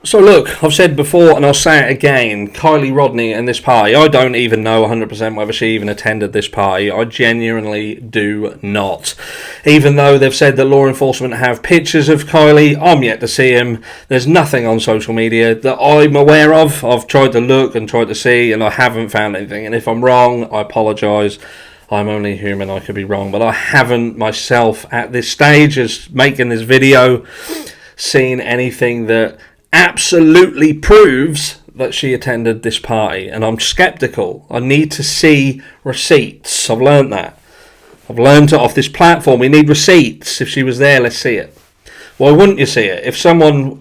So look, I've said before and I'll say it again, Kiely Rodni and this party, I don't even know 100% whether she even attended this party. I genuinely do not. Even though they've said that law enforcement have pictures of Kiely, I'm yet to see him. There's nothing on social media that I'm aware of. I've tried to look and tried to see and I haven't found anything. And if I'm wrong, I apologise. I'm only human, I could be wrong. But I haven't myself at this stage as making this video seen anything that absolutely proves that she attended this party, and I'm skeptical. I need to see receipts. I've learned that. I've learned it off this platform. We need receipts. If she was there, let's see it. Why wouldn't you see it? If someone...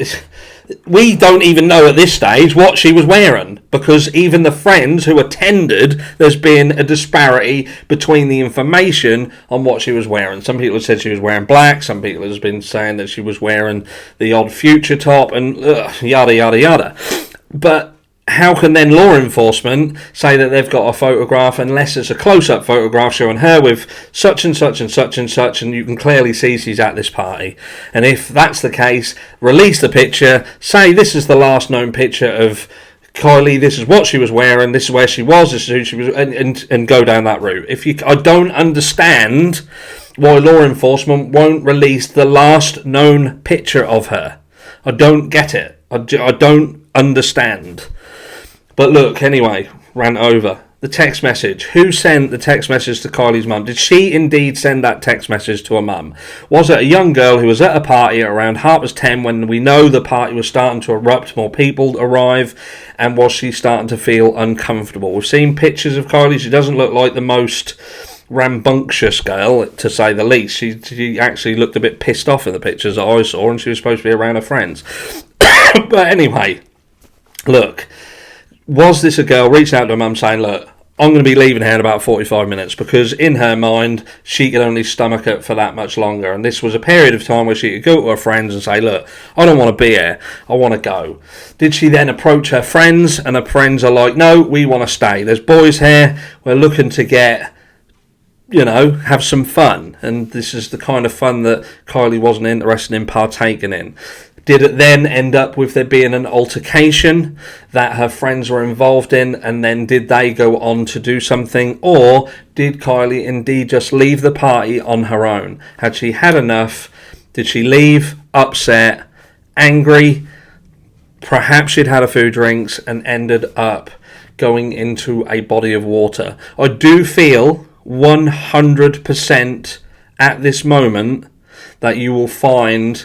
We don't even know at this stage what she was wearing, because even the friends who attended, there's been a disparity between the information on what she was wearing. Some people have said she was wearing black, some people have been saying that she was wearing the odd future top, and yada yada yada. But how can then law enforcement say that they've got a photograph unless it's a close-up photograph showing her with such and such and such and such, and you can clearly see she's at this party? And if that's the case, release the picture, say this is the last known picture of Kiely, this is what she was wearing, this is where she was, this is who she was, and go down that route. I don't understand why law enforcement won't release the last known picture of her. I don't get it. I don't understand. But look, anyway, rant over. The text message. Who sent the text message to Kiely's mum? Did she indeed send that text message to her mum? Was it a young girl who was at a party at around 10:30 when we know the party was starting to erupt, more people arrive, and was she starting to feel uncomfortable? We've seen pictures of Kiely. She doesn't look like the most rambunctious girl, to say the least. She actually looked a bit pissed off in the pictures that I saw, and she was supposed to be around her friends. But anyway, look. Was this a girl reaching out to her mum saying, look, I'm going to be leaving here in about 45 minutes, because in her mind, she could only stomach it for that much longer. And this was a period of time where she could go to her friends and say, look, I don't want to be here. I want to go. Did she then approach her friends, and her friends are like, no, we want to stay. There's boys here. We're looking to get, have some fun. And this is the kind of fun that Kiely wasn't interested in partaking in. Did it then end up with there being an altercation that her friends were involved in, and then did they go on to do something? Or did Kiely indeed just leave the party on her own? Had she had enough? Did she leave upset, angry? Perhaps she'd had a few drinks and ended up going into a body of water. I do feel 100% at this moment that you will find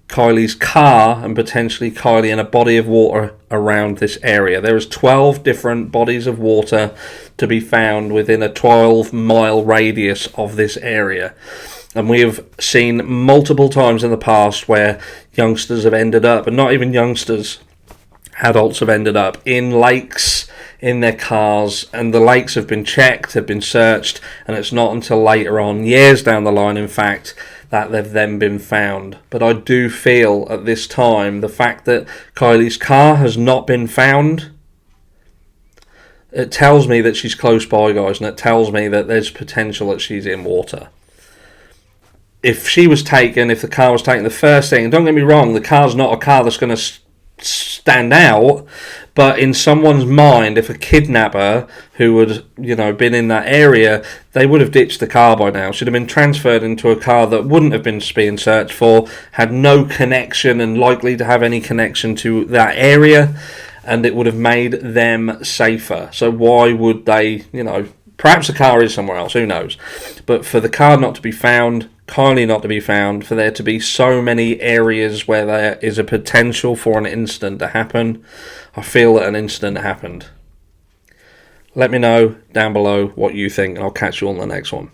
Kiely's car and potentially Kiely in a body of water around this area. There is 12 different bodies of water to be found within a 12-mile radius of this area. And we have seen multiple times in the past where youngsters have ended up, and not even youngsters, adults have ended up in lakes in their cars, and the lakes have been checked, have been searched, and it's not until later on, years down the line in fact, that they've then been found. But I do feel at this time, the fact that Kiely's car has not been found, it tells me that she's close by, guys, and it tells me that there's potential that she's in water. If she was taken, if the car was taken, the first thing, and don't get me wrong, the car's not a car that's going to stand out, but in someone's mind, if a kidnapper who had been in that area, they would have ditched the car by now. Should have been transferred into a car that wouldn't have been being searched for, had no connection and likely to have any connection to that area, and it would have made them safer. So why would they, perhaps the car is somewhere else, who knows, but for the car not to be found, Kiely not to be found, for there to be so many areas where there is a potential for an incident to happen, I feel that an incident happened. Let me know down below what you think, and I'll catch you on the next one.